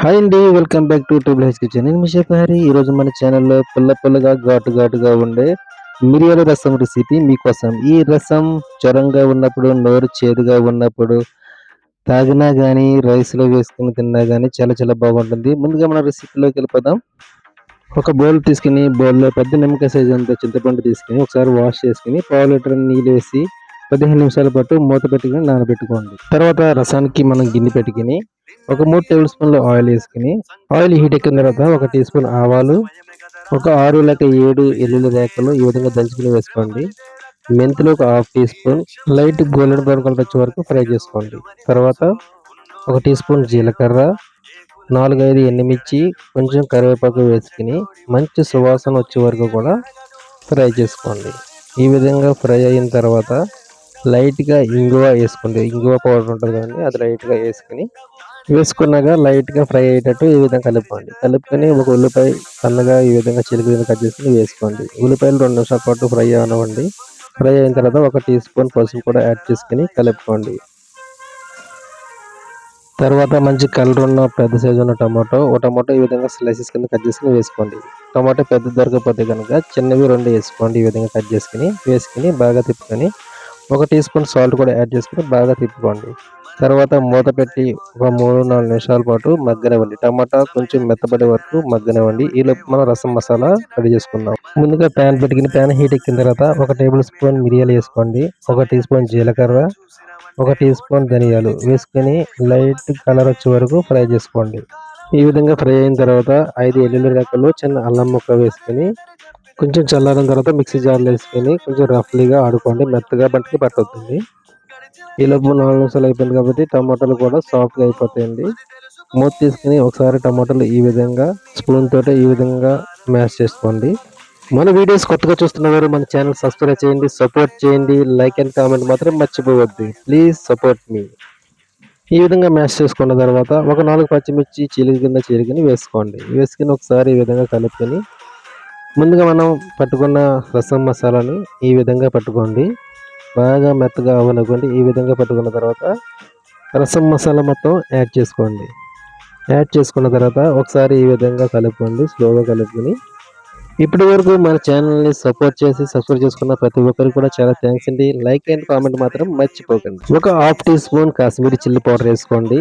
Hi అండి. Welcome back to triple H kitchen. నేను మీ chef Hari. ఈరోజు మన ఛానల్‌లో పుల్లగా, ఘాటుగా ఉండే మిరియాల రసం రెసిపీ మీకోసం. ఈ రసం జ్వరంగా ఉన్నప్పుడు, నోరు చేదుగా ఉన్నప్పుడు తాగినా గానీ, రైస్‌లో వేసుకొని తిన్నా గానీ చాలా బాగుంటుంది. ముందుగా మన రెసిపీలోకి వెళ్ళిపోదాం. ఒక బౌల్ తీసుకొని, బౌల్‌లో పెద్ద నిమ్మకాయ సైజ్ అంత చింతపండు తీసుకొని, ఒకసారి వాష్ చేసుకొని, పావు లీటర్ నీళ్ళేసి 15 నిమిషాల పాటు మూత పెట్టుకొని నానబెట్టుకోండి. తర్వాత రసానికి మనం గిన్నె పెట్టుకొని ఒక 3 టేబుల్ స్పూన్లు ఆయిల్ వేసుకుని, ఆయిల్ హీట్ ఎక్కిన తర్వాత ఒక టీ స్పూన్ ఆవాలు, ఒక 6 లేక 7 ఎల్లుల్లి రేఖలు ఈ విధంగా దంచుకుని వేసుకోండి. మెంతులు ఒక half teaspoon light golden brown colour వచ్చే వరకు ఫ్రై చేసుకోండి. తర్వాత ఒక టీ స్పూన్ జీలకర్ర, 4, 5 ఎండుమిర్చి, కొంచెం కరివేపాకు వేసుకుని మంచి సువాసన వచ్చే వరకు కూడా ఫ్రై చేసుకోండి. ఈ విధంగా ఫ్రై అయిన తర్వాత లైట్గా ఇంగువ వేసుకోండి. ఇంగువ పౌడర్ ఉంటుంది కదండి, అది లైట్గా వేసుకున్నాక లైట్గా ఫ్రై అయ్యేటట్టు ఈ విధంగా కలుపుకొని ఒక ఉల్లిపాయ సన్నగా ఈ విధంగా చిలుకలు కట్ చేసుకుని వేసుకోండి. ఉల్లిపాయలు 2 నిమిషాల పాటు ఫ్రై అవనివ్వండి. ఫ్రై అయిన తర్వాత ఒక టీ స్పూన్ పసుపు కూడా యాడ్ చేసుకుని కలుపుకోండి. తర్వాత మంచి కలర్ ఉన్న పెద్ద సైజు ఉన్న టమాటో ఈ విధంగా స్లైసెస్ కింద కట్ చేసుకుని వేసుకోండి. టమాటో పెద్ద దొరకకపోతే కనుక చిన్నవి 2 వేసుకోండి. ఈ విధంగా కట్ వేసుకుని బాగా తిప్పుకొని ఒక టీ స్పూన్ సాల్ట్ కూడా యాడ్ చేసుకుని బాగా తిప్పుకోండి. తర్వాత మూత పెట్టి ఒక 3-4 నిమిషాల పాటు మగ్గనివ్వండి. టమాటా కొంచెం మెత్తబడే వరకు మగ్గనివ్వండి. ఈలోపు మనం రసం మసాలా రెడీ చేసుకుందాం. ముందుగా ప్యాన్ పెట్టుకుని ప్యాన్ హీట్ ఎక్కిన తర్వాత ఒక టేబుల్ స్పూన్ మిరియాలు వేసుకోండి. ఒక టీ స్పూన్ జీలకర్ర, ఒక టీ స్పూన్ ధనియాలు వేసుకుని లైట్ కలర్ వచ్చే వరకు ఫ్రై చేసుకోండి. ఈ విధంగా ఫ్రై అయిన తర్వాత 5 ఎల్లుల్లి రెక్కలు, చిన్న అల్లం ముక్క వేసుకుని కొంచెం చల్లారిన తర్వాత మిక్సీ జార్లో వేసుకొని కొంచెం రఫ్లీగా ఆడుకోండి. మెత్తగా బట్టికి పట్టవుతుంది. ఈలోపు 4 నిమిషాలు అయిపోయింది కాబట్టి టమాటాలు కూడా సాఫ్ట్గా అయిపోతాయండి. మూత తీసుకుని ఒకసారి టమాటాలు ఈ విధంగా స్పూన్ తోటి ఈ విధంగా మ్యాష్ చేసుకోండి. మన వీడియోస్ కొత్తగా చూస్తున్నవారు మన ఛానల్ సబ్స్క్రైబ్ చేయండి, సపోర్ట్ చేయండి, లైక్ అండ్ కామెంట్ మాత్రం మర్చిపోవద్దు. ప్లీజ్ సపోర్ట్ మీ. ఈ విధంగా మ్యాష్ చేసుకున్న తర్వాత ఒక 4 పచ్చిమిర్చి చీలికని వేసుకోండి. వేసుకుని ఒకసారి ఈ విధంగా కలుపుకొని ముందుగా మనం పట్టుకున్న రసం మసాలాని ఈ విధంగా పట్టుకోండి. బాగా మెత్తగా అవ్వనివ్వండి. ఈ విధంగా పట్టుకున్న తర్వాత రసం మసాలా మొత్తం యాడ్ చేసుకోండి. యాడ్ చేసుకున్న తర్వాత ఒకసారి ఈ విధంగా కలుపుకోండి. స్లోగా కలుపుకొని ఇప్పటి వరకు మన ఛానల్ని సపోర్ట్ చేసి సబ్స్క్రైబ్ చేసుకున్న ప్రతి ఒక్కరికి కూడా చాలా థ్యాంక్స్ అండి. లైక్ అండ్ కామెంట్ మాత్రం మర్చిపోకండి. ఒక half teaspoon Kashmiri chilli powder వేసుకోండి.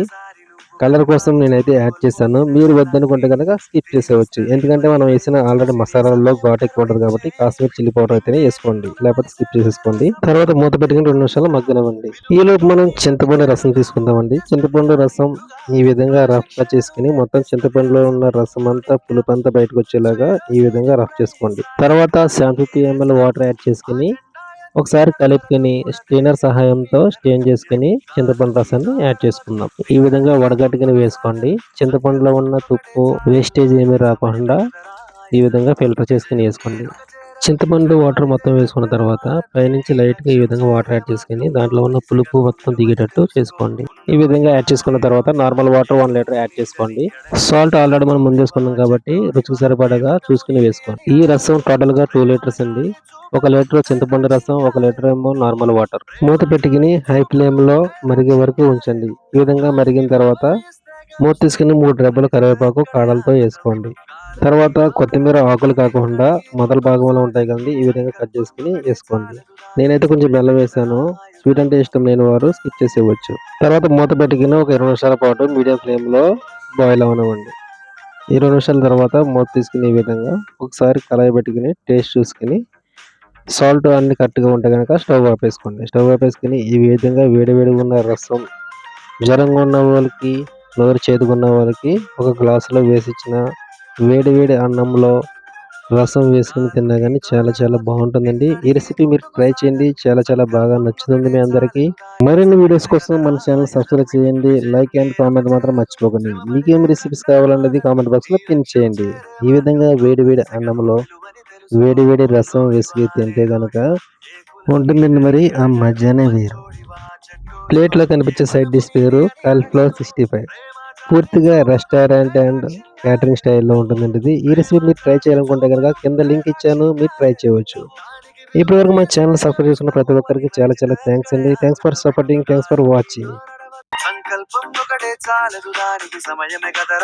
కలర్ కోసం నేనైతే యాడ్ చేశాను. మీరు వద్దనుకుంటే కనుక స్కిప్ చేసేవచ్చు. ఎందుకంటే మనం వేసిన ఆల్రెడీ మసాలాల్లో ఘాటు ఎక్కువ ఉంటుంది కాబట్టి కాశ్మీర్ చిల్లీ పౌడర్ అయితేనే వేసుకోండి, లేకపోతే స్కిప్ చేసేసుకోండి. తర్వాత మూత పెట్టుకుని 2 నిమిషాలు మగ్గనివ్వండి. ఈలోపు మనం చింతపండు రసం తీసుకుందామండి. చింతపండు రసం ఈ విధంగా రఫ్గా చేసుకుని మొత్తం చింతపండులో ఉన్న రసం అంతా పులుపంతా బయటకు వచ్చేలాగా ఈ విధంగా రఫ్ చేసుకోండి. తర్వాత 750 ml వాటర్ యాడ్ చేసుకుని ఒకసారి కలుపుకొని స్ట్రైనర్ సహాయంతో స్ట్రెయిన్ చేసుకుని చింతపండు రసాన్ని యాడ్ చేసుకుందాం. ఈ విధంగా వడగట్టుకుని వేసుకోండి. చింతపండులో ఉన్న తుప్పు వేస్టేజ్ ఏమీ రాకుండా ఈ విధంగా ఫిల్టర్ చేసుకుని వేసుకోండి. చింతపండు వాటర్ మొత్తం వేసుకున్న తర్వాత పైనుంచి లైట్గా ఈ విధంగా వాటర్ యాడ్ చేసుకుని దాంట్లో ఉన్న పులుపు మొత్తం దిగేటట్టు చేసుకోండి. ఈ విధంగా యాడ్ చేసుకున్న తర్వాత నార్మల్ వాటర్ 1 లీటర్ యాడ్ చేసుకోండి. సాల్ట్ ఆల్రెడీ మనం ముందు వేసుకున్నాం కాబట్టి రుచికి సరిపడగా చూసుకుని వేసుకోండి. ఈ రసం టోటల్గా 2 లీటర్స్ అండి. 1 లీటర్ చింతపండు రసం, 1 లీటర్ ఏమో నార్మల్ వాటర్. మూత పెట్టుకుని హై ఫ్లేమ్లో మరిగే వరకు ఉంచండి. ఈ విధంగా మరిగిన తర్వాత మూత తీసుకుని 3 రెబ్బలు కరివేపాకు కాడలతో వేసుకోండి. తర్వాత కొత్తిమీర ఆకులు కాకుండా మొదల భాగంలో ఉంటాయి కదండి, ఈ విధంగా కట్ చేసుకుని వేసుకోండి. నేనైతే కొంచెం బెల్లం వేసాను. స్వీట్ అంటే ఇష్టం లేని వారు స్కిప్ చేసేవచ్చు. తర్వాత మూత పెట్టుకుని ఒక 20 నిమిషాల పాటు మీడియం ఫ్లేమ్లో బాయిల్ అవనివ్వండి. 20 నిమిషాల తర్వాత మూత తీసుకుని ఈ విధంగా ఒకసారి కళాయి పెట్టుకుని టేస్ట్ చూసుకుని సాల్ట్ అన్ని కరెక్ట్గా ఉంటే కనుక స్టవ్ ఆపేసుకోండి. స్టవ్ ఆపేసుకుని ఈ విధంగా వేడిగా ఉన్న రసం జ్వరంగా ఉన్న వాళ్ళకి, నోరు చేదుకున్న వాళ్ళకి ఒక గ్లాసులో వేసిచ్చిన వేడి అన్నంలో రసం వేసుకుని తిన్నా కానీ చాలా బాగుంటుందండి. ఈ రెసిపీ మీరు ట్రై చేయండి. చాలా బాగా నచ్చుతుంది మీ అందరికీ. మరిన్ని వీడియోస్ కోసం మన ఛానల్ సబ్స్క్రైబ్ చేయండి. లైక్ అండ్ కామెంట్ మాత్రం మర్చిపోకండి. మీకేం రెసిపీస్ కావాలన్నది కామెంట్ బాక్స్లో పిన్ చేయండి. ఈ విధంగా వేడి అన్నంలో వేడి రసం వేసుకు తింటే కనుక ఉంటుందండి. మరి ఆ మధ్యాహ్నం వేరు. ప్లేట్లో కనిపించే సైడ్ డిష్ పేరు కాలీఫ్లవర్ 65. పూర్తిగా రెస్టారెంట్ అండ్ క్యాటరింగ్ స్టైల్లో ఉంటుందండి ఇది. ఈ రెసిపీ మీరు ట్రై చేయాలనుకుంటే కనుక కింద లింక్ ఇచ్చాను, మీరు ట్రై చేయవచ్చు. ఇప్పటివరకు మా ఛానల్ సబ్స్క్రైబ్ చేసుకున్న ప్రతి ఒక్కరికి చాలా థ్యాంక్స్ అండి. Thanks for supporting, thanks for watching. సంకల్పం ఒకటే చాలదు, దానికి సమయమే కదా.